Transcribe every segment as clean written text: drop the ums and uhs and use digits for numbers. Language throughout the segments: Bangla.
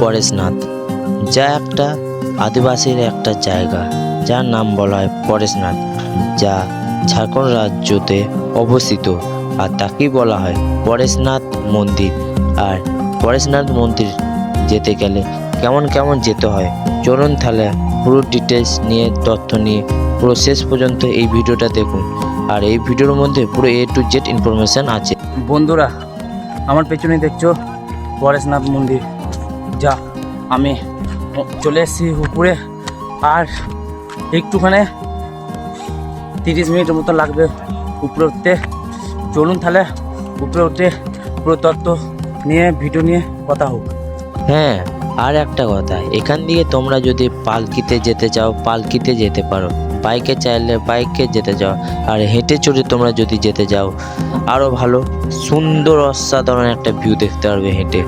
পরেশনাথ, যা একটা আদিবাসীর একটা জায়গা, যার নাম বলা হয় পরেশনাথ, যা ঝাড়খণ্ড রাজ্যতে অবস্থিত। আর তাকেই বলা হয় পরেশনাথ মন্দির। আর পরেশনাথ মন্দির যেতে গেলে কেমন কেমন যেতে হয়, চলুন তাহলে পুরো ডিটেলস নিয়ে, তথ্য নিয়ে পুরো শেষ পর্যন্ত এই ভিডিওটা দেখুন। আর এই ভিডিওর মধ্যে পুরো A to Z ইনফরমেশান আছে। বন্ধুরা, আমার পেছনে দেখছো পরেশনাথ মন্দির, যা আমি চলে এসেছি উপরে। আর একটুখানে 30 মিনিটের মতো লাগবে উপরে উঠতে। চলুন তাহলে উপরে উঠে পুরো তত্ত্ব নিয়ে ভিডিও নিয়ে কথা হোক। হ্যাঁ, আর একটা কথা, এখান দিয়ে তোমরা যদি পালকিতে যেতে চাও পালকিতে যেতে পারো, বাইকে চাইলে বাইকে যেতে চাও, আর হেঁটে চড়ে তোমরা যদি যেতে যাও আরও ভালো, সুন্দর অসাধারণ একটা ভিউ দেখতে পারবে হেঁটে।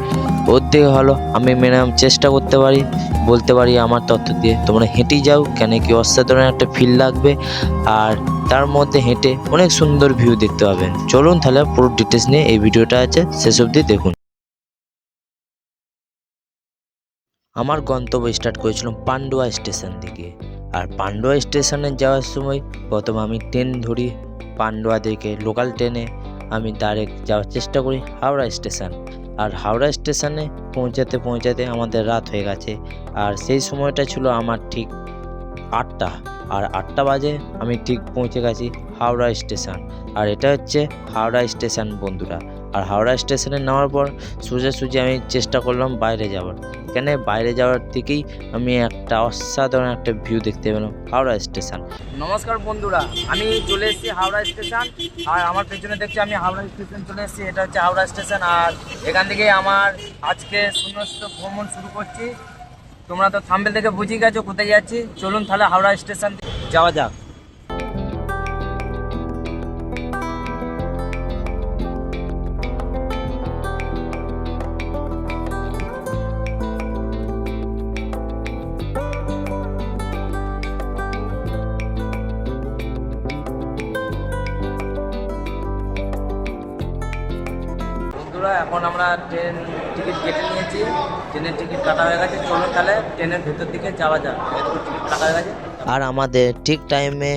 ওর থেকে ভালো আমি মিনিমাম চেষ্টা করতে পারি, বলতে পারি আমার তথ্য দিয়ে তোমরা হেঁটেই যাও, কেন কি অসাধারণ একটা ফিল লাগবে। আর তার মধ্যে হেঁটে অনেক সুন্দর ভিউ দেখতে পাবেন। চলুন তাহলে পুরো ডিটেলস নিয়ে এই ভিডিওটা আছে, শেষ অবধি দেখুন। আমার গন্তব্য স্টার্ট করেছিলাম পান্ডুয়া স্টেশন থেকে। আর পান্ডুয়া স্টেশনে যাওয়ার সময় প্রথমে আমি ট্রেন ধরি, পান্ডুয়া থেকে লোকাল ট্রেনে আমি ডাইরেক্ট যাওয়ার চেষ্টা করি হাওড়া স্টেশন। আর হাওড়া স্টেশনে পৌঁছাতে পৌঁছাতে আমাদের রাত হয়ে গেছে। আর সেই সময়টা ছিল আমার ঠিক 8টা, আর 8টা বাজে আমি ঠিক পৌঁছে গেছি হাওড়া স্টেশন। আর এটা হচ্ছে হাওড়া স্টেশন বন্ধুরা। আর হাওড়া স্টেশনে নামার পর সোজাসুজি আমি চেষ্টা করলাম বাইরে যাওয়ার, কেন বাইরে যাওয়ার দিকেই আমি একটা অসাধারণ একটা ভিউ দেখতে পেলাম হাওড়া স্টেশন। নমস্কার বন্ধুরা, আমি চলে এসেছি হাওড়া স্টেশন। আর আমার পেছনে দেখছি আমি হাওড়া স্টেশন চলে এসেছি। এটা হচ্ছে হাওড়া স্টেশন। আর এখান থেকে আমার আজকে শূন্যস্ত ভ্রমণ শুরু করছি। তোমরা তো থাম্বনেল থেকে বুঝে গেছো কোথায় যাচ্ছি। চলুন তাহলে হাওড়া স্টেশন যাওয়া যাক। এখন আমরা ট্রেন টিকিট কেটে নিয়েছি, ট্রেনের টিকিট কাটা হয়ে গেছে। চলুন তাহলে ট্রেনের ভেতর দিকে যাওয়া যাক। টিকিট কাটা হয়ে গেছে। আর আমাদের ঠিক টাইমে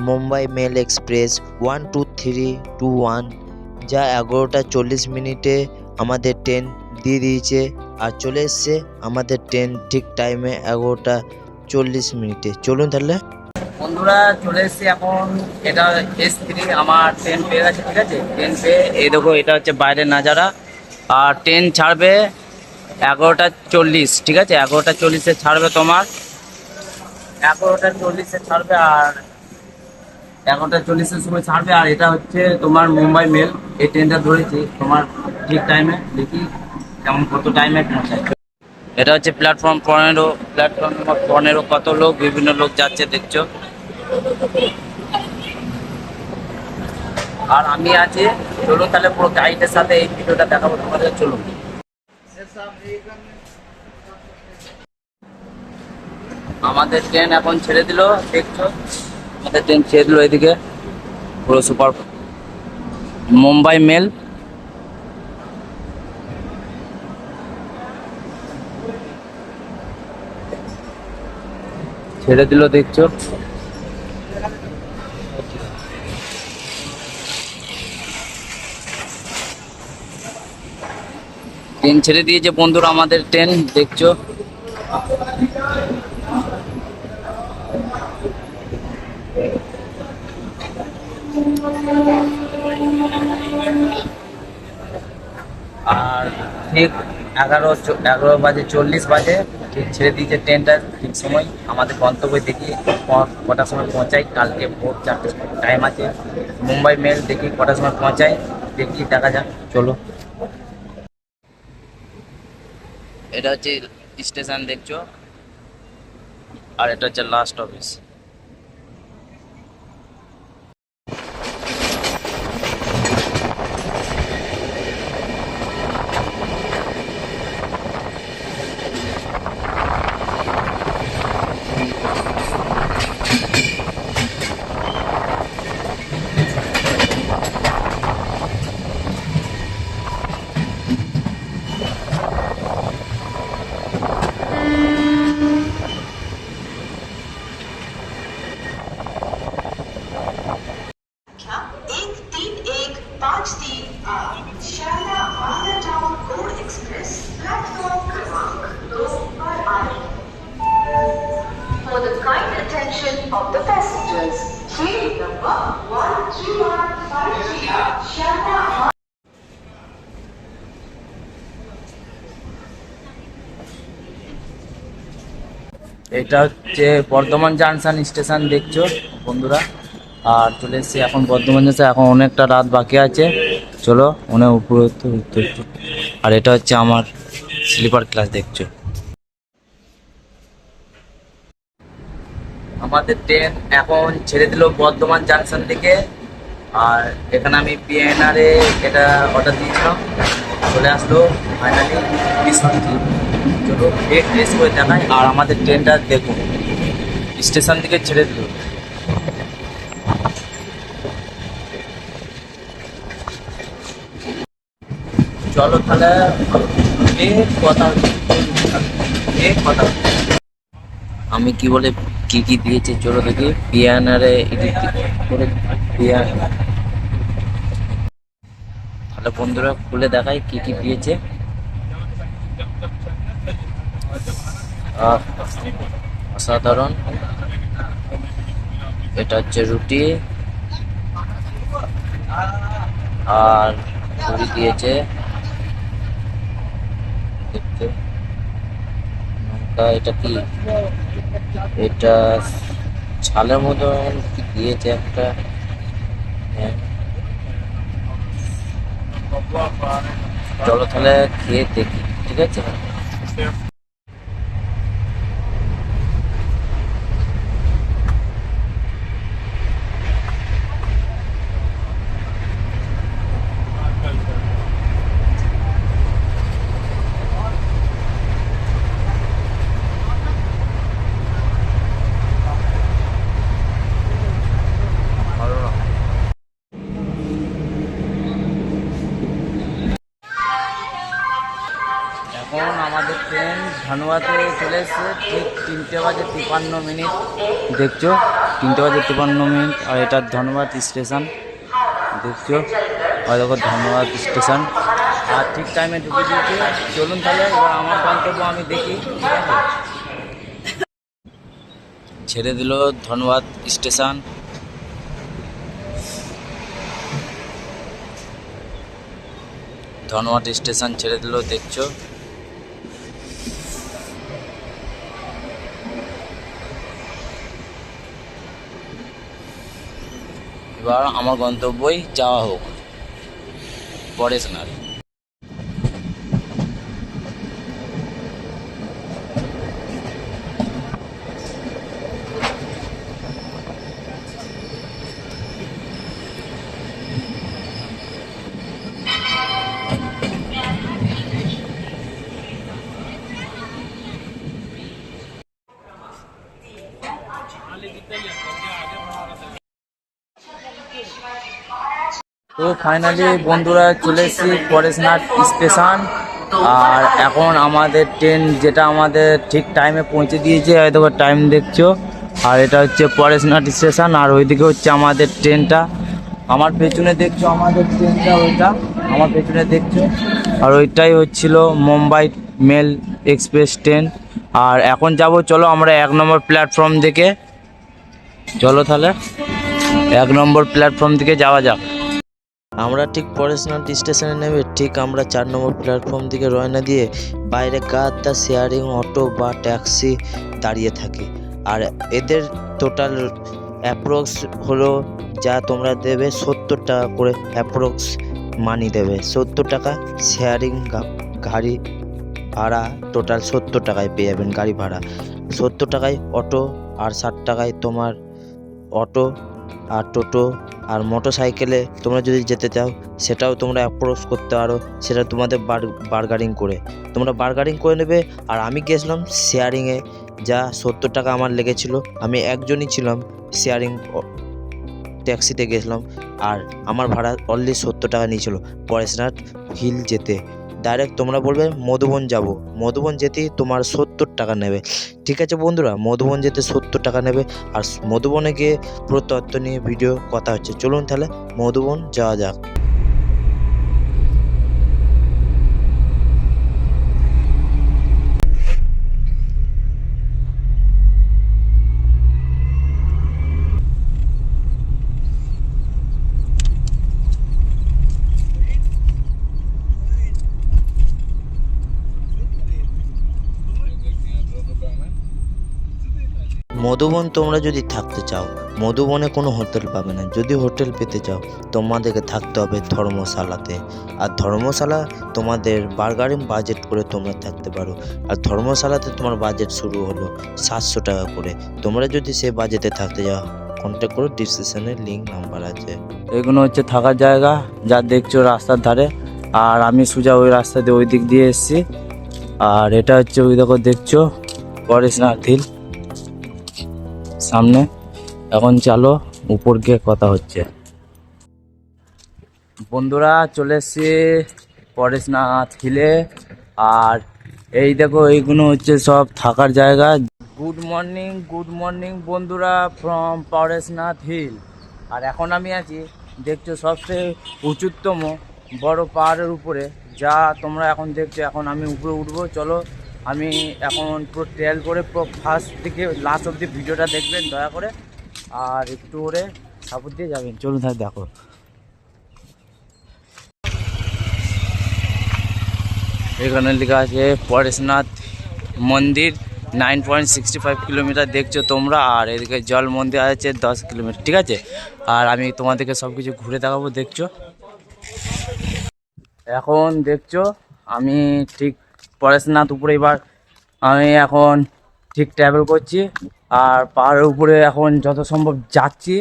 মুম্বাই মেল এক্সপ্রেস 12321, যা 11টা 40 মিনিটে আমাদের ট্রেন দিয়ে দিয়েছে। আর চলে এসছে আমাদের ট্রেন ঠিক টাইমে 11টা 40 মিনিটে। চলুন তাহলে বন্ধুরা, চলে এসেছি এখন। এটা S3 আমার ট্রেন পেয়ে গেছে, ঠিক আছে। ট্রেন পেয়ে এই দেখো, এটা হচ্ছে বাইরের নাজারা। আর ট্রেন ছাড়বে 11টা 40, ঠিক আছে। 11টা 40-এ ছাড়বে তোমার, 11টা 40-এ ছাড়বে। আর 11টা 40-এর সময় ছাড়বে। আর এটা হচ্ছে তোমার মুম্বাই মেল। এই ট্রেনটা ধরেছি তোমার ঠিক টাইমে। দেখি কেমন কত টাইমে পৌঁছায়। এটা হচ্ছে প্ল্যাটফর্ম 15, প্ল্যাটফর্ম নম্বর 15। কত লোক, বিভিন্ন লোক যাচ্ছে দেখছো। আর আমি আছি। চলুন তাহলে পুরো গাইডের সাথে এই ভিডিওটা দেখাবো তোমাদের। চলুন। আমাদের ট্রেন এখন ছেড়ে দিল, দেখছো। আমাদের ট্রেন ছেড়ে দিল এদিকে, পুরো সুপার মুম্বাই মেল। ছেড়ে দিল, দেখছো। ট্রেন ছেড়ে দিয়েছে বন্ধুরা আমাদের ট্রেন, দেখছো। আর ঠিক 11:40 বাজে ঠিক ছেড়ে দিয়েছে ট্রেনটা। ঠিক সময় আমাদের গন্তব্যে দেখি কটার সময় পৌঁছাই। কালকে ভোর 4টের টাইম আছে মুম্বাই মেল। দেখি কটার সময় পৌঁছাই, দেখি দেখা যাক। চলো। এটা হচ্ছে স্টেশন, দেখছো। আর এটা হচ্ছে last office. of the passengers. Train number 13153 Sharma. এটা হচ্ছে বর্ধমান জাংশন স্টেশন দেখছো বন্ধুরা। আর চলে এসেছি এখন বর্ধমান জাংশন, এখন অনেকটা রাত বাকি আছে, চলো অনেক উপরে উঠতে একটু। আর এটা হচ্ছে আমার স্লিপার ক্লাস দেখছো। আমাদের ট্রেন এখন ছেড়ে দিল বর্ধমান জাংশন থেকে। আর এখানে আমি পিএনআরে এটা অর্ডার দিয়েছিলাম, চলে আসলো ফাইনালি বিশ্বনাথ। চলো এক রেস করে দেখাই। আর আমাদের ট্রেনটা দেখুন স্টেশন থেকে ছেড়ে দিল। চলো তাহলে কথা কথা আমি কি বলে কি কি দিয়েছে চলো দেখি। পিয়ানারে এডিট করে তাহলে বন্ধুরা খুলে দেখাই কি কি দিয়েছে। অসাধারণ। এটা হচ্ছে রুটি আর পুরি দিয়েছে দেখতে। এটা কি, এটা ছালের মতন কি দিয়েছে একটা। হ্যাঁ, চলো তাহলে খেয়ে দেখি, ঠিক আছে। এখন আমাদের ট্রেন ধানুয়াতে চলে এসছে ঠিক 3:53 দেখছো, 3:53। আর এটা ধনবাদ স্টেশন দেখছো, আর দেখো ধনবাদ স্টেশন। আর ঠিক টাইমে ঢুকে দিয়েছে। চলুন তাহলে এবার আমার গন্তব্য আমি দেখি, ঠিক আছে। ছেড়ে দিল ধনবাদ স্টেশন। ধনবাদ স্টেশন ছেড়ে দিল দেখছো। এবার আমার গন্তব্যই যাওয়া হোক পরেশনাথ। তো ফাইনালি বন্ধুরা চলে এসেছি পরেশনাথ স্টেশন। আর এখন আমাদের ট্রেন যেটা আমাদের ঠিক টাইমে পৌঁছে দিয়েছে, হয়তো টাইম দেখছো। আর এটা হচ্ছে পরেশনাথ স্টেশন, আর ওইদিকে হচ্ছে আমাদের ট্রেনটা। আমার পেছনে দেখছো আমাদের ট্রেনটা, ওইটা আমার পেছনে দেখছো। আর ওইটাই হচ্ছিল মুম্বাই মেল এক্সপ্রেস ট্রেন। আর এখন যাব, চলো আমরা 1 নম্বর প্ল্যাটফর্ম থেকে, চলো তাহলে 1 নম্বর প্ল্যাটফর্ম থেকে যাওয়া যাক। আমরা ঠিক পরেশনাথ স্টেশনে নেমে ঠিক আমরা 4 নম্বর প্ল্যাটফর্ম থেকে রওনা দিয়ে বাইরে গাদা শেয়ারিং অটো বা ট্যাক্সি দাঁড়িয়ে থাকে। আর এদের টোটাল অ্যাপ্রক্স হলো যা তোমরা দেবে 70 টাকা করে অ্যাপ্রক্স মানি দেবে। 70 টাকা শেয়ারিং গাড়ি ভাড়া, টোটাল 70 টাকায় পেয়ে যাবেন গাড়ি ভাড়া। 70 টাকায় অটো, আর 60 টাকায় তোমার অটো আর টোটো। আর মোটর সাইকেলে তোমরা যদি যেতে চাও সেটাও তোমরা অ্যাপ্রোচ করতে পারো, সেটা তোমাদের বার্গারিং করে তোমরা বার্গারিং করে নেবে। আর আমি গেছিলাম শেয়ারিংয়ে, যা 70 টাকা আমার লেগেছিল। আমি একজনই ছিলাম, শেয়ারিং ট্যাক্সিতে গেছিলাম। আর আমার ভাড়া অনলি 70 টাকা নিয়েছিল পরেশনাথ হিল যেতে। ডাইরেক্ট তোমরা বলবে মধুবন যাব, মধুবন যেতেই তোমার 70 টাকা নেবে। ঠিক আছে বন্ধুরা, মধুবন যেতে 70 টাকা নেবে। আর মধুবনে গিয়ে পুরো তথ্য নিয়ে ভিডিও কথা হচ্ছে। চলুন তাহলে মধুবন যাওয়া যাক। মধুবন তোমরা যদি থাকতে চাও, মধুবনে কোনো হোটেল পাবে না। যদি হোটেল পেতে চাও তোমাদেরকে থাকতে হবে ধর্মশালাতে। আর ধর্মশালা তোমাদের বার্গারিং বাজেট করে তোমরা থাকতে পারো। আর ধর্মশালাতে তোমার বাজেট শুরু হলো 700 টাকা করে। তোমরা যদি সে বাজেটে থাকতে যাও কন্ট্যাক্ট করো, ডিসক্রিপশনে লিঙ্ক নাম্বার আছে। এগুলো হচ্ছে থাকার জায়গা যা দেখছো রাস্তার ধারে। আর আমি সোজা ওই রাস্তা দিয়ে ওই দিক দিয়ে এসেছি। আর এটা হচ্ছে ওই দেখো দেখছো পরেশনাথ হিল সামনে। এখন চলো উপর গিয়ে কথা হচ্ছে। বন্ধুরা চলে এসছি পরেশনাথ হিলে। আর এই দেখো এইগুলো হচ্ছে সব থাকার জায়গা। গুড মর্নিং বন্ধুরা ফ্রম পরেশনাথ হিল। আর এখন আমি আছি দেখছো সবচেয়ে উঁচুতম বড় পাহাড়ের উপরে, যা তোমরা এখন দেখছো। এখন আমি উপরে উঠবো, চলো আমি এখন পুরো ট্রেল করে পুরো ফার্স্ট থেকে লাস্ট অবধি ভিডিওটা দেখবেন দয়া করে। আর একটু করে সাপোর্ট দিয়ে যাবেন, চলুন তাহলে দেখো। এখানে লেখা আছে পরেশনাথ মন্দির 9.65 কিলোমিটার দেখছো তোমরা। আর এদিকে জল মন্দির আছে 10 কিলোমিটার, ঠিক আছে। আর আমি তোমাদেরকে সব কিছু ঘুরে দেখাবো দেখছো। এখন দেখছো আমি ঠিক পরেশনাথ উপরে এবার আমি এখন ঠিক ট্রাভেল করছি। আর পাহাড়ের উপরে এখন যত সম্ভব যাচ্ছি।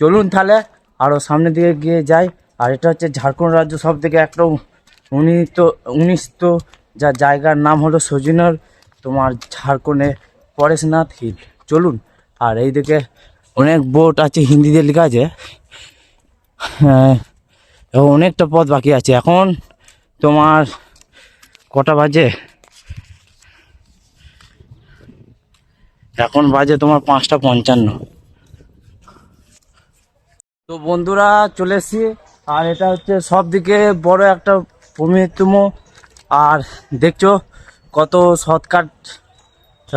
চলুন তাহলে আরও সামনের দিকে গিয়ে যাই। আর এটা হচ্ছে ঝাড়খণ্ড রাজ্য সব থেকে একটা উন্নীত যা জায়গার নাম হলো সজিনার তোমার ঝাড়খণ্ডে পরেশনাথ হিল। চলুন। আর এইদিকে অনেক বোট আছে, হিন্দিতে লেখা আছে। হ্যাঁ, অনেকটা পথ বাকি আছে। এখন তোমার কটা বাজে? এখন বাজে তোমার 5:55। তো বন্ধুরা চলে এসছি। আর এটা হচ্ছে সব দিকে বড় একটা প্রমিতম। আর দেখছো কত শর্টকাট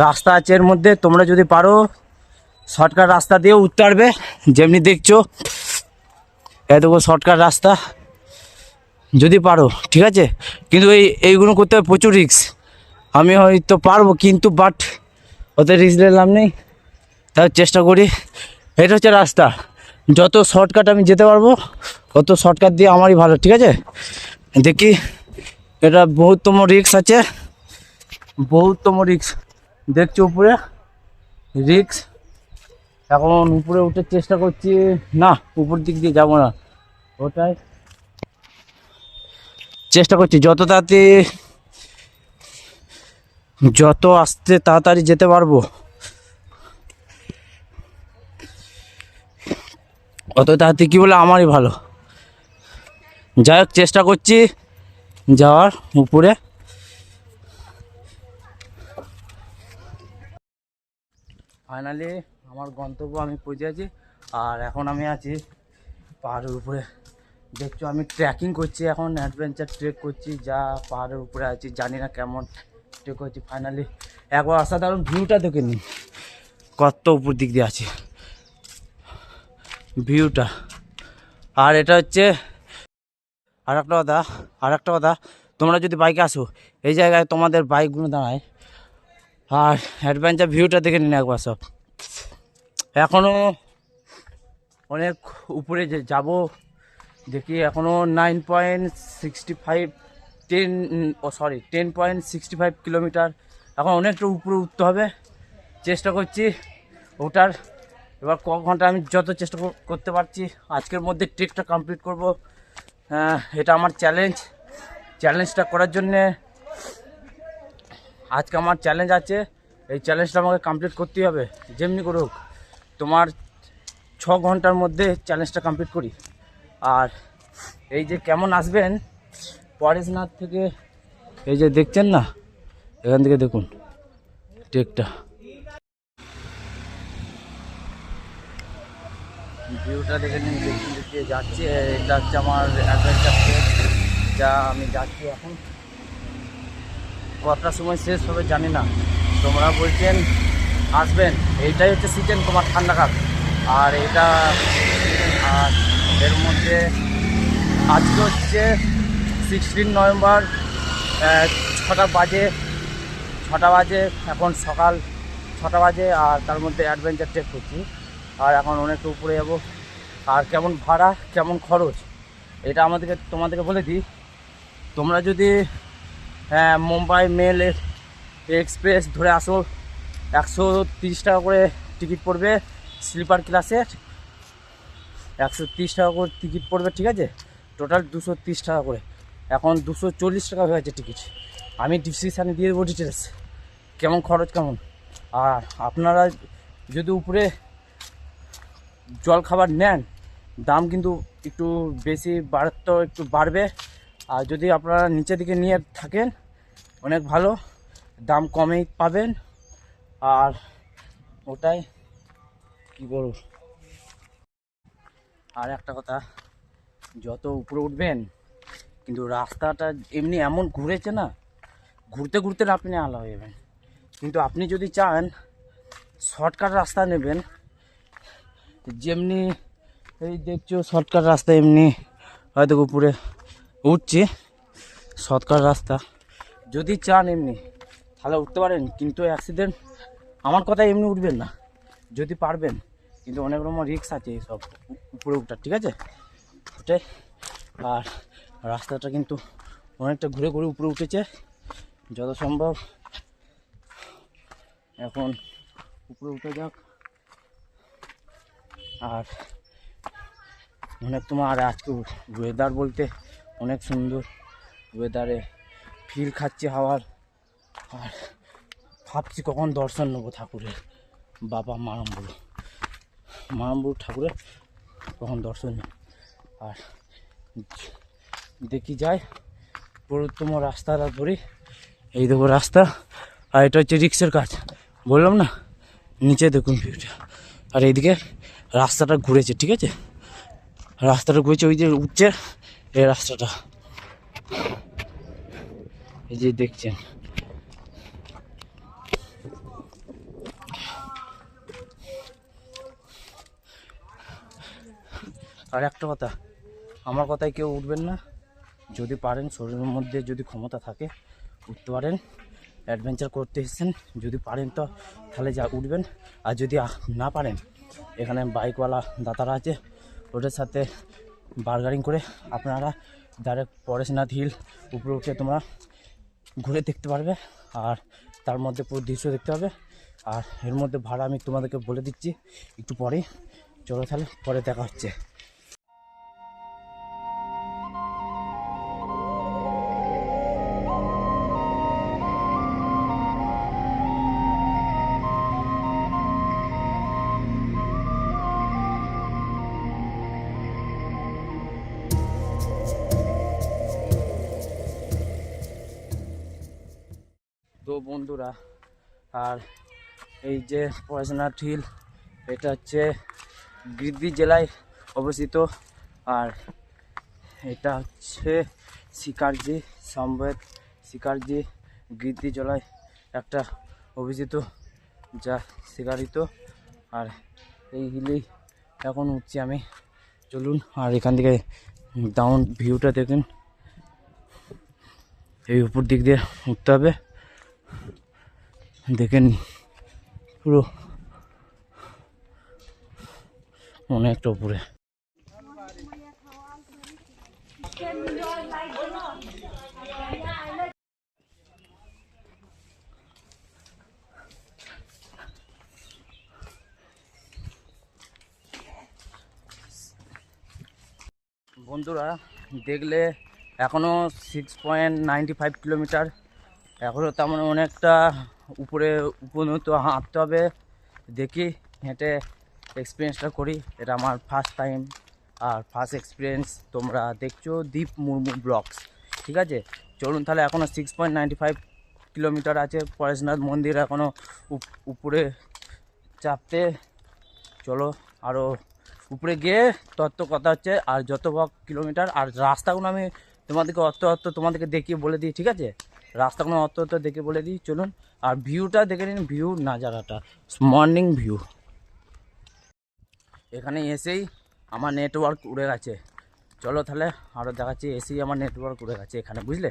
রাস্তা আছে এর মধ্যে। তোমরা যদি পারো শর্টকাট রাস্তা দিয়ে উঠতে পারবে, যেমনি দেখছো এত শর্টকাট রাস্তা যদি পারো, ঠিক আছে। কিন্তু এইগুলো করতে হবে প্রচুর রিস্ক। আমি হয়তো পারবো, কিন্তু বাট ওতে রিস্ক নিলাম নেই, তাই চেষ্টা করি। এটা হচ্ছে রাস্তা, যত শর্টকাট আমি যেতে পারবো তত শর্টকাট দিয়ে আমারই ভালো, ঠিক আছে। দেখি এটা বহুতম রিস্ক আছে, বহুতম রিস্ক দেখছো উপরে রিস্ক। এখন উপরে উঠে চেষ্টা করছি, না উপর দিক দিয়ে যাবো না, ওটাই চেষ্টা করছি যত আস্তে তাড়াতাড়ি যেতে পারবো অত তাড়াতাড়ি কী বলে আমারই ভালো। যাই হোক চেষ্টা করছি যাওয়ার উপরে। ফাইনালি আমার গন্তব্য আমি পৌঁছে আছি। আর এখন আমি আছি পাহাড়ের উপরে। দেখছো আমি ট্রেকিং করছি, এখন অ্যাডভেঞ্চার ট্রেক করছি, যা পাহাড়ের উপরে আছি। জানি না কেমন ট্রেক করছি। ফাইনালি একবার অসাধারণ ভিউটা দেখে নিন, কত উপর দিক দিয়ে আছে ভিউটা। আর এটা হচ্ছে আর একটা কথা, তোমরা যদি বাইকে আসো এই জায়গায় তোমাদের বাইকগুলো দাঁড়ায়। আর অ্যাডভেঞ্চার ভিউটা দেখে নিন একবার সব। এখনও অনেক উপরে যাব, দেখি এখনও 10.65 কিলোমিটার। এখন অনেকটা উপরে উঠতে হবে, চেষ্টা করছি ওটার। এবার ক ঘন্টা আমি যত চেষ্টা করতে পারছি আজকের মধ্যে ট্রেকটা কমপ্লিট করব। এটা আমার চ্যালেঞ্জটা করার জন্যে আজকে আমার চ্যালেঞ্জ আছে। এই চ্যালেঞ্জটা আমাকে কমপ্লিট করতেই হবে যেমনি করে হোক। তোমার 6 ঘন্টার মধ্যে চ্যালেঞ্জটা কমপ্লিট করি। আর এই যে কেমন আসবেন পরেশনাথ থেকে, এই যে দেখছেন না, এখান থেকে দেখুন ট্রেকটা, ভিউটা দেখে নিন। দেখতে যাচ্ছি, এটা হচ্ছে আমার অ্যাডভেঞ্চার ট্রেক, যা আমি যাচ্ছি। এখন কতটার সময় শেষ হবে জানি না। তোমরা বলছেন আসবেন, এইটাই হচ্ছে সিজন তোমার ঠান্ডা কাল। আর এটা আর এর মধ্যে আজকে হচ্ছে 16 নভেম্বর, 6টা বাজে। এখন সকাল 6টা বাজে, আর তার মধ্যে অ্যাডভেঞ্চার ট্রেক করছি। আর এখন অনেকটা উপরে যাবো। আর কেমন ভাড়া কেমন খরচ এটা তোমাদেরকে বলে দিই। তোমরা যদি মুম্বাই মেল এক্সপ্রেস ধরে আসো, 130 টাকা করে টিকিট পড়বে স্লিপার ক্লাসের, 130 টাকা করে টিকিট পড়বে, ঠিক আছে? টোটাল 230 টাকা করে, এখন 240 টাকা হয়ে গেছে টিকিট। আমি ডিসক্রিপশানে দিয়ে দেবো ডিটেলস কেমন খরচ কেমন। আর আপনারা যদি উপরে জল খাবার নেন দাম কিন্তু একটু বেশি তো একটু বাড়বে, আর যদি আপনারা নিচের দিকে নিয়ে থাকেন অনেক ভালো, দাম কমেই পাবেন। আর ওটাই কী বলব। আর একটা কথা, যত উপরে উঠবেন কিন্তু রাস্তাটা এমনি এমন ঘুরেছে না, ঘুরতে ঘুরতে আপনি আলা হয়ে যাবেন। কিন্তু আপনি যদি চান শর্টকাট রাস্তা নেবেন, যেমনি এই দেখছো শর্টকাট রাস্তা, এমনি হয়তো উপরে উঠছি শর্টকাট রাস্তা, যদি চান এমনি তাহলে উঠতে পারেন। কিন্তু অ্যাক্সিডেন্ট, আমার কথা এমনি উঠবেন না যদি পারবেন, কিন্তু অনেক রকম রিস্ক আছে এইসব উপরে উঠার, ঠিক আছে? ওটাই। আর রাস্তাটা কিন্তু অনেকটা ঘুরে ঘুরে উপরে উঠেছে, যত সম্ভব এখন উপরে উঠে যাক। আর অনেক তোমার আজকে ওয়েদার বলতে অনেক সুন্দর, ওয়েদারে ফিল খাচ্ছি হাওয়ার। আর ভাবছি কখন দর্শন নেবো ঠাকুরের, বাবা মারাম্বুর ঠাকুরের কখন দর্শন নেব। আর দেখি যাই পুরোত্তম রাস্তাটা ধরি। এই দেখো রাস্তা, আর এটা হচ্ছে রিক্সের কাজ, বললাম না? নিচে দেখুন ভিউটা। আর এইদিকে রাস্তাটা ঘুরেছে, ঠিক আছে? রাস্তাটা ঘুরেছে, ওই যে উঠছে এই রাস্তাটা, এই যে দেখছেন। আর একটা কথা, আমার কথায় কেউ উঠবেন না, যদি পারেন শরীরের মধ্যে যদি ক্ষমতা থাকে উঠতে পারেন। অ্যাডভেঞ্চার করতে এসেছেন, যদি পারেন তো তাহলে যা উঠবেন। আর যদি না পারেন, এখানে বাইকওয়ালা দাদারা আছে, ওদের সাথে বার্গারিং করে আপনারা ডাইরেক্ট পরেশনাথ হিল উপরে উঠে তোমরা ঘুরে দেখতে পারবে, আর তার মধ্যে পুরো দৃশ্য দেখতে পাবে। আর এর মধ্যে ভাড়া আমি তোমাদেরকে বলে দিচ্ছি একটু পরেই। চলো তাহলে পরে দেখা হচ্ছে। তো বন্ধুরা, আর এই যে পরেশনাথ হিল, এটা হচ্ছে গিরিডি জেলায় অবস্থিত। আর এটা হচ্ছে শিকারজি সম্বেত শিকারজি গিরিডি জেলায় একটা অভিজিত যা শিকারিত। আর এই হিলেই এখন উঠছি আমি, চলুন। আর এখান থেকে ডাউন ভিউটা দেখুন, এই উপর দিক দিয়ে উঠতে হবে, দেখেন পুরো অনেকটা উপরে। বন্ধুরা দেখলে এখনও 6.95 কিলোমিটার, এখনও তেমন অনেকটা উপরে উপনীত হাঁটতে হবে। দেখি হেঁটে এক্সপিরিয়েন্সটা করি, এটা আমার ফার্স্ট টাইম আর ফার্স্ট এক্সপিরিয়েন্স। তোমরা দেখছো দীপ মুর্মু ব্লগস, ঠিক আছে? চলুন তাহলে, এখনও 6.95 কিলোমিটার আছে পরেশনাথ মন্দির এখনও উপরে চাপতে। চলো আরও উপরে গিয়ে তত কথা হচ্ছে। আর যত কিলোমিটার আর রাস্তাগুলো আমি তোমাদেরকে তোমাদেরকে দেখিয়ে বলে দিই, ঠিক আছে? রাস্তাগুলো অত দেখে বলে দিই, চলুন। আর ভিউটা দেখে নিন, ভিউ নাজারাটা, মর্নিং ভিউ। এখানে এসেই আমার নেটওয়ার্ক উড়ে গেছে। চলো তাহলে আরও দেখাচ্ছি, এসেই আমার নেটওয়ার্ক উড়ে গেছে এখানে, বুঝলে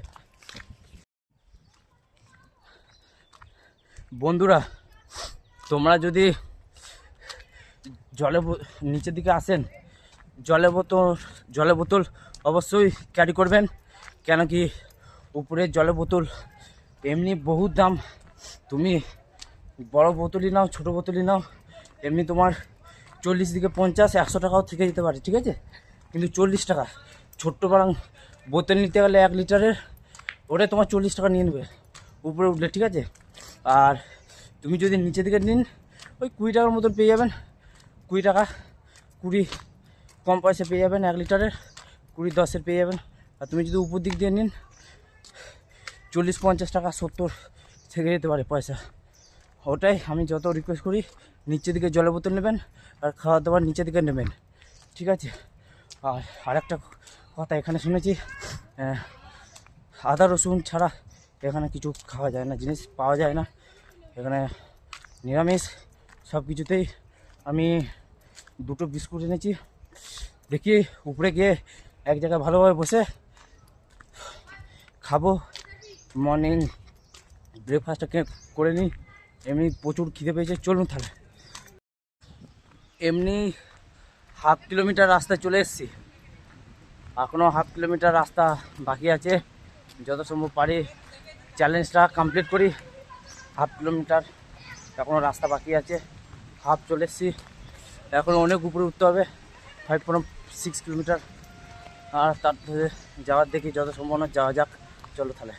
বন্ধুরা? তোমরা যদি নিচের দিকে আসেন, জলের বোতল অবশ্যই ক্যারি করবেন, কেন কি উপরে জলের বোতল এমনি বহুত দাম। তুমি বড় বোতলই নাও, ছোটো বোতলই নাও, এমনি তোমার 40 থেকে 50, 100 টাকাও থেকে যেতে পারে, ঠিক আছে? কিন্তু 40 টাকা ছোট্ট বারাং বোতল নিতে গেলে 1 লিটারের, ওটা তোমার 40 টাকা নিয়ে নেবে উপরে উঠলে, ঠিক আছে? আর তুমি যদি নিচের দিকে নিন, ওই 20 টাকার মতন পেয়ে যাবেন, 20 টাকা 20 কম পয়সা পেয়ে যাবেন, 1 লিটারের 20-10-এর পেয়ে যাবেন। আর তুমি যদি উপর দিক দিয়ে নিন, 40-50 টাকা 70 থেকে যেতে পারে পয়সা। ওটাই আমি যত রিকোয়েস্ট করি, নিচের দিকে জলের বোতল নেবেন আর খাওয়া দাওয়ার নিচের দিকে নেবেন, ঠিক আছে? আর আরেকটা কথা এখানে শুনেছি, আদা রসুন ছাড়া এখানে কিছু খাওয়া যায় না, জিনিস পাওয়া যায় না এখানে, নিরামিষ সব কিছুতেই। আমি 2টো বিস্কুট এনেছি, দেখি উপরে গিয়ে এক জায়গায় ভালোভাবে বসে খাবো, মর্নিং ব্রেকফাস্টটা করে নিই। এমনি প্রচুর খিদে পেয়েছে, চলুন তাহলে। এমনি 1/2 কিলোমিটার রাস্তা চলে এসেছি, এখনও 1/2 কিলোমিটার রাস্তা বাকি আছে। যত সম্ভব পারি চ্যালেঞ্জটা কমপ্লিট করি। 1/2 কিলোমিটার এখনও রাস্তা বাকি আছে, হাফ চলে এসেছি, এখন অনেক উপরে উঠতে হবে, 5.6 কিলোমিটার। আর তার ধরে যাওয়ার দেখি যত সম্ভাবনা যাওয়া যাক, চলো তাহলে।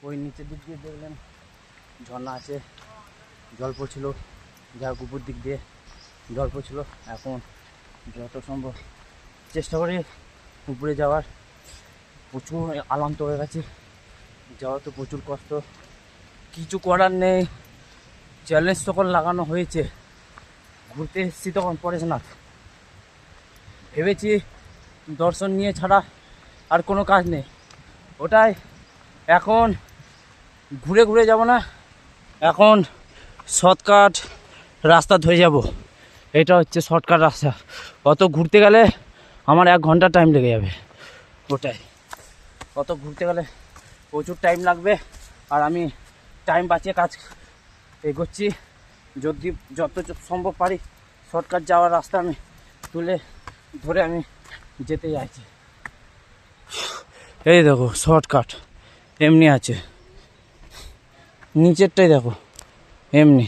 ওই নিচের দিক দিয়ে দেখলেন ঝর্ণা আছে, জল পড়ছিল, যা উপর দিক দিয়ে জল পড়ছিল। এখন যত সম্ভব চেষ্টা করি উপরে যাওয়ার, প্রচুর আলান্ত হয়ে গেছে, যাওয়া তো প্রচুর কষ্ট, কিছু করার নেই। চ্যালেঞ্জ তখন লাগানো হয়েছে, ঘুরতে এসেছি তখন পরেশনাথ, ভেবেছি দর্শন নিয়ে ছাড়া আর কোনো কাজ নেই, ওটাই। এখন ঘুরে ঘুরে যাব না, এখন শর্টকাট রাস্তা ধরে যাব, এটা হচ্ছে শর্টকাট রাস্তা। অত ঘুরতে গেলে আমার 1 ঘন্টা টাইম লেগে যাবে, ওটাই। অত ঘুরতে গেলে প্রচুর টাইম লাগবে, আর আমি টাইম বাঁচিয়ে কাজ এগোচ্ছি। যদি যত সম্ভব পারি শর্টকাট যাওয়ার রাস্তা আমি ধরে আমি যেতে চাইছি। এই দেখো শর্টকাট এমনি আছে, নিচেরটাই দেখো এমনি,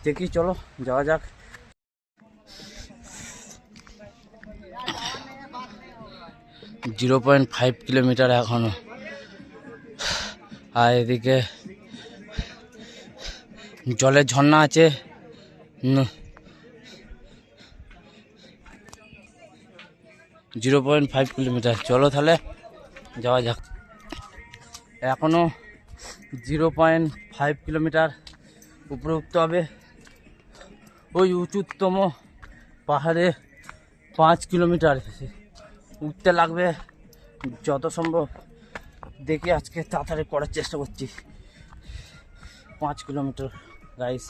দেখি চলো যাওয়া যাক। .5 কিলোমিটার এখনো, আর এদিকে জলের ঝর্ণা আছে, 0.5 কিলোমিটার। চলো তাহলে যাওয়া যাক। এখনো 0.5 কিলোমিটার উপরে উঠতে হবে। ওই উঁচুতম পাহাড়ে 5 কিলোমিটার উঠতে লাগবে, যত সম্ভব দেখি আজকে তাড়াতাড়ি করার চেষ্টা করছি। 5 কিলোমিটার গাইস।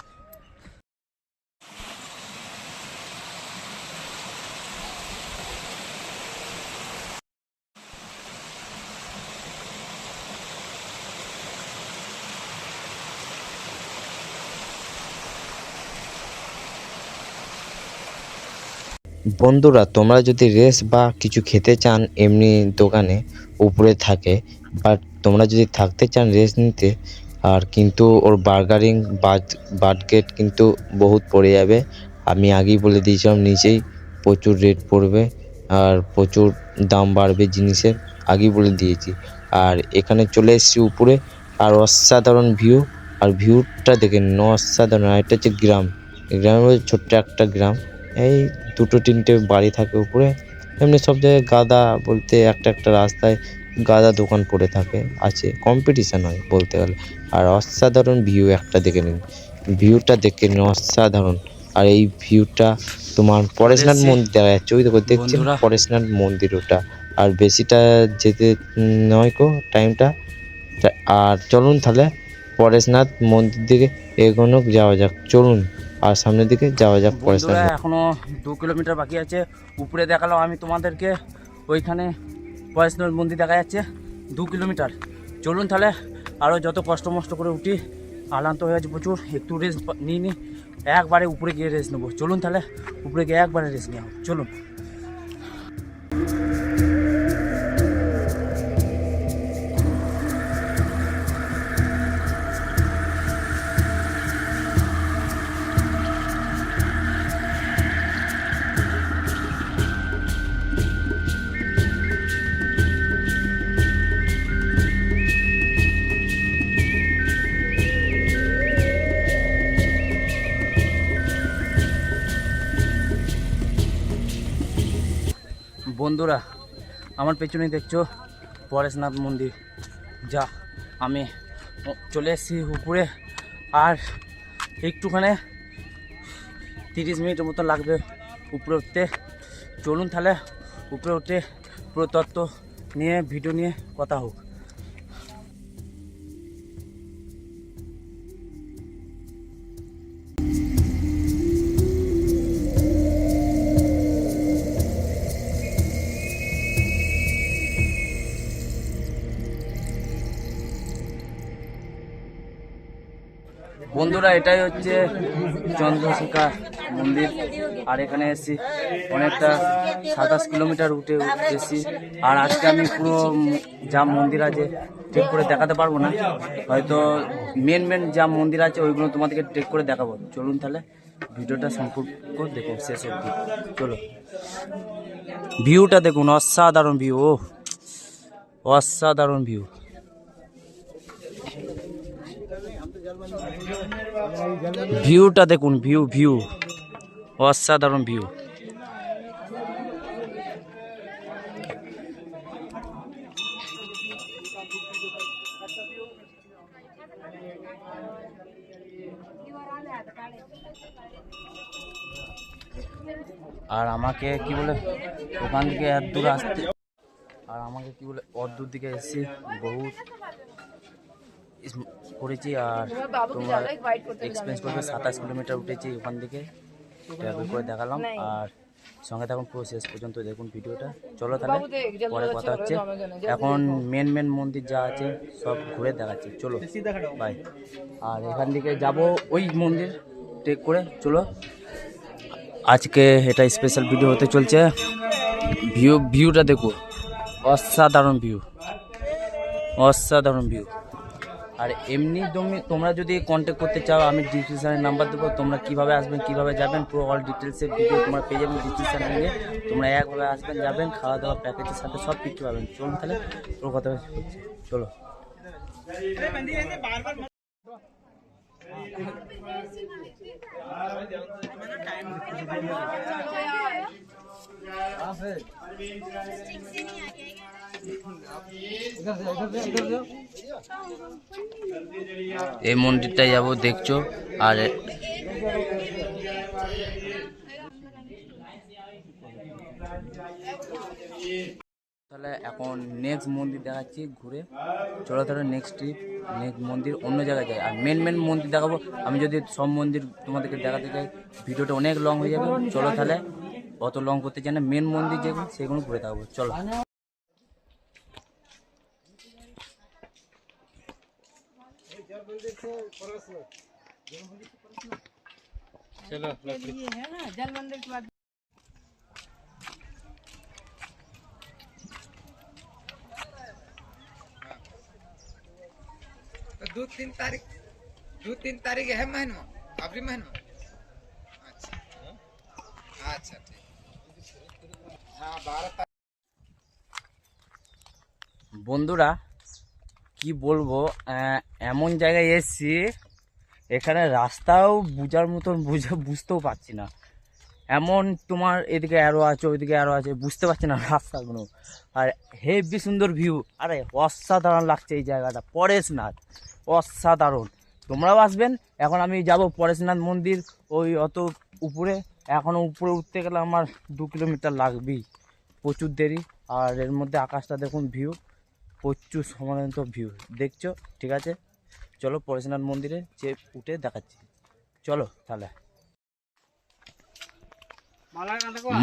বন্ধুরা, তোমরা যদি রেস বা কিছু খেতে চান এমনি দোকানে উপরে থাকে, বাট তোমরা যদি থাকতে চান রেস নিতে, আর কিন্তু ওর বার্গারিং বার্গেট কিন্তু বহুত পড়ে যাবে। আমি আগেই বলে দিয়েছিলাম নিচেই প্রচুর রেট পড়বে আর প্রচুর দাম বাড়বে জিনিসের, আগেই বলে দিয়েছি। আর এখানে চলে এসেছি উপরে, আর অসাধারণ ভিউ, আর ভিউটা দেখে অসাধারণ। আর এটা হচ্ছে গ্রামের ছোট্ট একটা গ্রাম, এই 2-3টে বাড়ি থাকে উপরে। এমনি সব জায়গায় গাদা বলতে একটা রাস্তায় গাদা দোকান পড়ে থাকে, আছে, কম্পিটিশান হয় বলতে গেলে। আর অসাধারণ ভিউ একটা দেখে নিন, ভিউটা দেখে নিন অসাধারণ। আর এই ভিউটা তোমার পরেশনাথ মন্দির দেখা যাচ্ছে, ওই দেখো দেখছেন পরেশনাথ মন্দির ওটা। আর বেশিটা যেতে নয় কো টাইমটা। আর চলুন তাহলে পরেশনাথ মন্দির দিকে এগোনো যাওয়া যাক, চলুন আর সামনের দিকে যাওয়া যাক পরেশনাথ। বন্ধুরা এখনো 2 কিলোমিটার বাকি আছে। উপরে দেখালাম আমি তোমাদেরকে, ওইখানে পরেশনাথ মন্দির দেখা যাচ্ছে 2 কিলোমিটার। চলুন তাহলে আরও যত কষ্ট মষ্ট করে উঠি, ক্লান্ত হয়ে আছে প্রচুর, একটু রেস্ট নিই একবারে উপরে গিয়ে রেস্ট নেবো। চলুন তাহলে উপরে গিয়ে একবারে রেস্ট নেওয়া, চলুন। বন্ধুরা আমার পেছনেই দেখছো পরেশনাথ মন্দির, যা আমি চলে এসেছি উপরে, আর একটুখানে 30 মিনিটের মতো লাগবে উপরে উঠতে। চলুন তাহলে উপরে উঠে পুরো তত্ত্ব নিয়ে ভিডিও নিয়ে কথা হোক। বন্ধুরা এটাই হচ্ছে চন্দ্রশেখা মন্দির, আর এখানে এসেছি অনেকটা 27 কিলোমিটার উঠে এসেছি। আর আজকে আমি পুরো যা মন্দির আছে ঠিক করে দেখাতে পারবো না, হয়তো মেন যা মন্দির আছে ওইগুলো তোমাদেরকে টেক করে দেখাবো। চলুন তাহলে ভিডিওটা সম্পূর্ণ দেখুন শেষ অবধি। চলো, ভিউটা দেখুন, অসাধারণ ভিউ, ও অসাধারণ ভিউ। ভিউটা দেখুন, ভিউ অসাধারণ ভিউ। আর আমাকে কি বলে ওখান থেকে এত দূর আসতে, আর আমাকে কি বলে অদূর দিকে এসেছি, বহুত করেছি। আর তোমরা এক্সপিরিয়েন্স করবে 27 কিলোমিটার উঠেছি ওখান থেকে, ট্রাভেল করে দেখালাম। আর সঙ্গে থাকুন পুরো শেষ পর্যন্ত দেখুন ভিডিওটা। চলো তাহলে পরে কথা হচ্ছে। এখন মেন মন্দির যা আছে সব ঘুরে দেখাচ্ছি, চলো বাই। আর এখান থেকে যাব ওই মন্দির টেক করে, চলো। আজকে এটা স্পেশাল ভিডিও হতে চলছে। ভিউটা দেখো, অসাধারণ ভিউ। আর এমনি তোমরা যদি কন্ট্যাক্ট করতে চাও, আমি ডিসক্রিপশানে নাম্বার দেবো, তোমরা কীভাবে আসবেন কীভাবে যাবেন পুরো অল ডিটেলসের ভিডিও তোমরা পেয়ে যাবেন ডিসক্রিপশানে গিয়ে। তোমরা একভাবে আসবেন যাবেন, খাওয়া দাওয়া প্যাকেজের সাথে সব কিছু পাবেন। চলুন তাহলে পুরো কথা হচ্ছে, চলো। এই মন্দিরটাই যাবো, দেখছো। আর তাহলে এখন নেক্সট মন্দির দেখাচ্ছি ঘুরে, চলো তাহলে নেক্সট মন্দির অন্য জায়গায় যাই। আর মেন মন্দির দেখাবো। আমি যদি সব মন্দির তোমাদেরকে দেখাতে চাই ভিডিওটা অনেক লং হয়ে যাবে। চলো তাহলে অত লং করতে চাই না, মেন মন্দির যেগুলো সেগুলো ঘুরে দেখাবো, চলো। दो तीन तारीख है महीना, अभी महीना। अच्छा अच्छा ठीक। हाँ 12 तारीख। বন্ধুরা কি বলবো, এমন জায়গায় এসেছি এখানে রাস্তাও বুঝার মতন বুঝতেও পারছি না। এমন তোমার এদিকে অ্যারো আছে ওইদিকে অ্যারো আছে, বুঝতে পারছি না রাস্তাগুলো। আর হেভি সুন্দর ভিউ, আরে অসাধারণ লাগছে এই জায়গাটা। পরেশনাথ অসাধারণ, তোমরাও আসবেন। এখন আমি যাব পরেশনাথ মন্দির, ওই অত উপরে। এখনও উপরে উঠতে গেলে আমার 2 কিলোমিটার লাগবেই, প্রচুর দেরি। আর এর মধ্যে আকাশটা দেখুন, ভিউ প্রচুর সমান্ত ভিউ দেখছো, ঠিক আছে। চলো পরেশনাথ মন্দিরে যে উঠে দেখাচ্ছি, চলো তাহলে।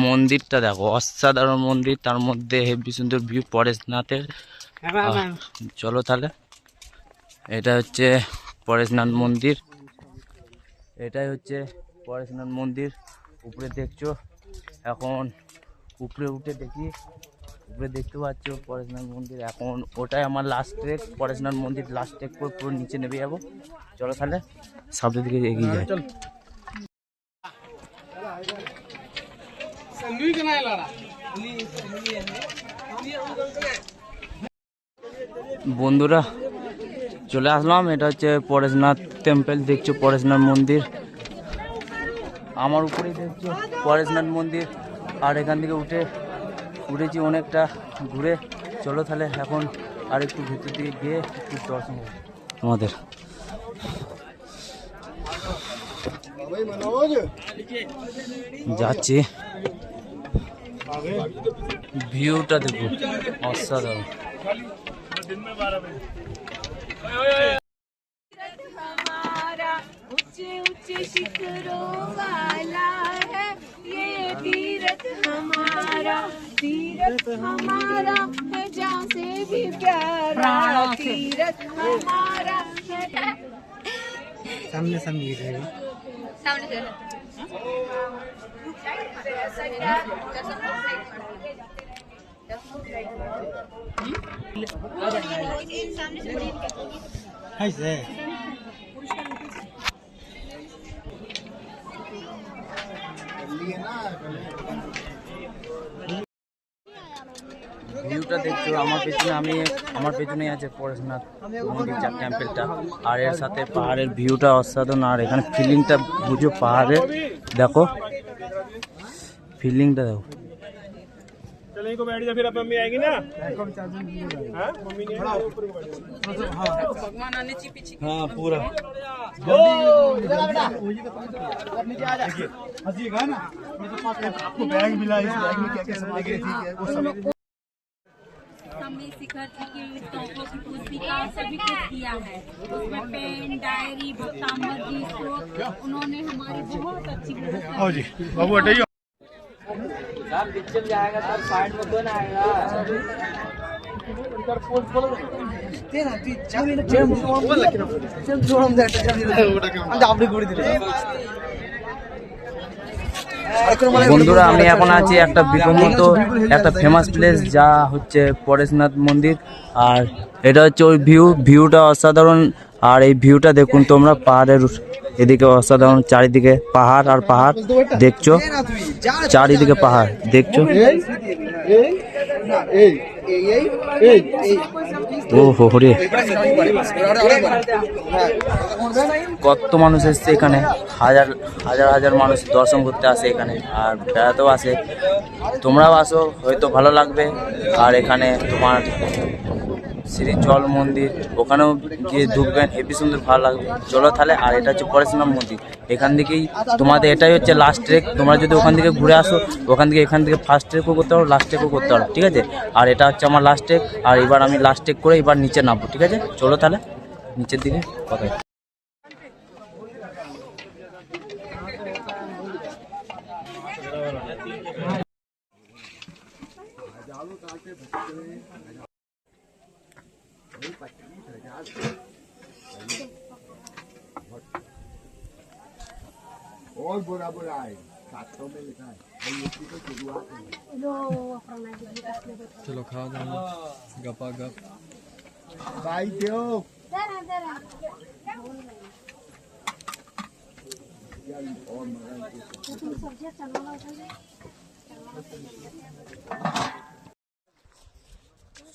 মন্দিরটা দেখো, অসাধারণ মন্দির, তার মধ্যে হেবি সুন্দর ভিউ পরেশনাথের। চলো তাহলে, এটা হচ্ছে পরেশনাথ মন্দির, এটাই হচ্ছে পরেশনাথ মন্দির। উপরে দেখছো, এখন উপরে উঠে দেখি, উপরে দেখতে পাচ্ছ পরেশনাথ মন্দির। এখন ওটাই আমার লাস্ট ট্রেক, পরেশনাথ মন্দির লাস্ট ট্রেক করে পুরো নিচে নেমে যাবো। চলো তাহলে সামনের দিকে এগিয়ে যাই। বন্ধুরা চলে আসলাম, এটা হচ্ছে পরেশনাথ টেম্পল, দেখছো পরেশনাথ মন্দির আমার উপরেই দেখছো পরেশনাথ মন্দির। আর এখান থেকে উঠেছি অনেকটা ঘুরে। চলো তাহলে এখন আর একটু ভিতর দিকে গিয়ে একটু দর্শন করবো আমাদের। যাচ্ছি, ভিউটা দেখো অসাধারণ। हमारा ऊंचे ऊंचे शिखरों वाला है ये तीरथ हमारा है जहाँ से भी प्यारा तीरथ हमारा है। सामने से ভিউটা দেখছো আমার পেছনে আছে পরেশনাথ মন্দির যা টেম্পলটা, আর এর সাথে পাহাড়ের ভিউটা অসাধারণ। আর এখানে ফিলিংটা বুঝো, পাহাড়ের দেখো ফিলিংটা দেখো। चलेंगे को बैठ जा, फिर अब मम्मी आएगी ना। हाँ मम्मी नहीं हाँ पूरा बैग मिला, इस बैग में क्या क्या सब लगे ठीक है वो सब। हमें शिखर जी की तोपों की पुस्तिका सभी कुछ किया है, उसमें पेन डायरी भक्तामर जी को उन्होंने हमारी बहुत अच्छी आओ जी बाबू हटाइए। पिक्चर जाएगा तब साइड में कौन आएगा? বন্ধুরা আমি এখন আছি একটা বিখ্যাত একটা ফেমাস প্লেস, যা হচ্ছে পরেশনাথ মন্দির। আর এটা হচ্ছে ওই ভিউটা অসাধারণ। আর এই ভিউটা দেখুন তোমরা, পাহাড়ের এদিকে অসাধারণ, চারিদিকে পাহাড় আর পাহাড় দেখছো, চারিদিকে পাহাড় দেখছো। ও হরে, কত মানুষ এসছে এখানে, হাজার হাজার মানুষ দর্শন করতে আসে এখানে, আর বেড়াতেও আসে। তোমরাও আসো, হয়তো ভালো লাগবে। আর এখানে তোমার শ্রী জল মন্দির, ওখানেও গিয়ে ঢুকবেন, হেবি সুন্দর ভালো লাগবে। চলো তাহলে। আর এটা হচ্ছে পরেশনাথ মন্দির, এখান থেকেই তোমাদের এটাই হচ্ছে লাস্ট ট্রেক। তোমরা যদি ওখান থেকে ঘুরে আসো, এখান থেকে ফার্স্ট ট্রেকও করতে পারো, লাস্ট ট্রেকও করতে পারো, ঠিক আছে। আর এটা হচ্ছে আমার লাস্ট ট্রেক, আর এবার আমি লাস্ট ট্রেক করে এবার নিচে নামবো, ঠিক আছে। চলো তাহলে নিচের দিকে কথা। और बुरा बुरा है 700 में लिखा है ये तो शुरुआत है। चलो खाओ दाना गपा गप भाई दो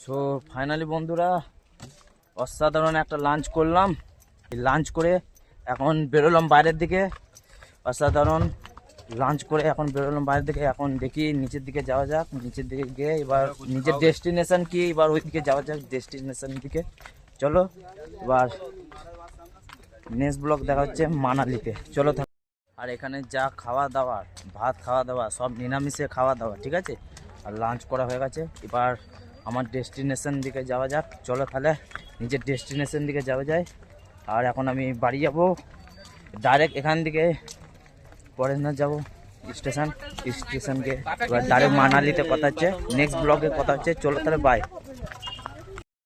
সো ফাইনালি বন্ধুরা অসাধারণ একটা লাঞ্চ করলাম। লাঞ্চ করে এখন বেরোলাম বাইরের দিকে, অসাধারণ লাঞ্চ করে এখন বেরোলাম বাইরের দিকে। এখন দেখি নিচের দিকে যাওয়া যাক, নিচের দিকে গিয়ে এবার নিজের ডেস্টিনেশন কি, এবার ওই দিকে যাওয়া যাক ডেস্টিনেশন দিকে। চলো এবার নেক্সট ব্লগ দেখা হচ্ছে মানালিতে। চলো। আর এখানে যা খাওয়া দাওয়া, ভাত খাওয়া দাওয়া সব নিরামিষে খাওয়া দাওয়া, ঠিক আছে। আর লাঞ্চ করা হয়ে গেছে, এবার আমার ডেস্টিনেশন দিকে যাওয়া যাক। চলো তাহলে নিজের ডেস্টিনেশন দিকে যাওয়া যায়। আর এখন আমি বাড়ি যাব ডাইরেক্ট এখান থেকে পরে না যাব স্টেশনকে এবার ডাইরেক্ট মানালিতে কথা হচ্ছে নেক্সট ব্লগে কথা হচ্ছে চলো তাহলে বাই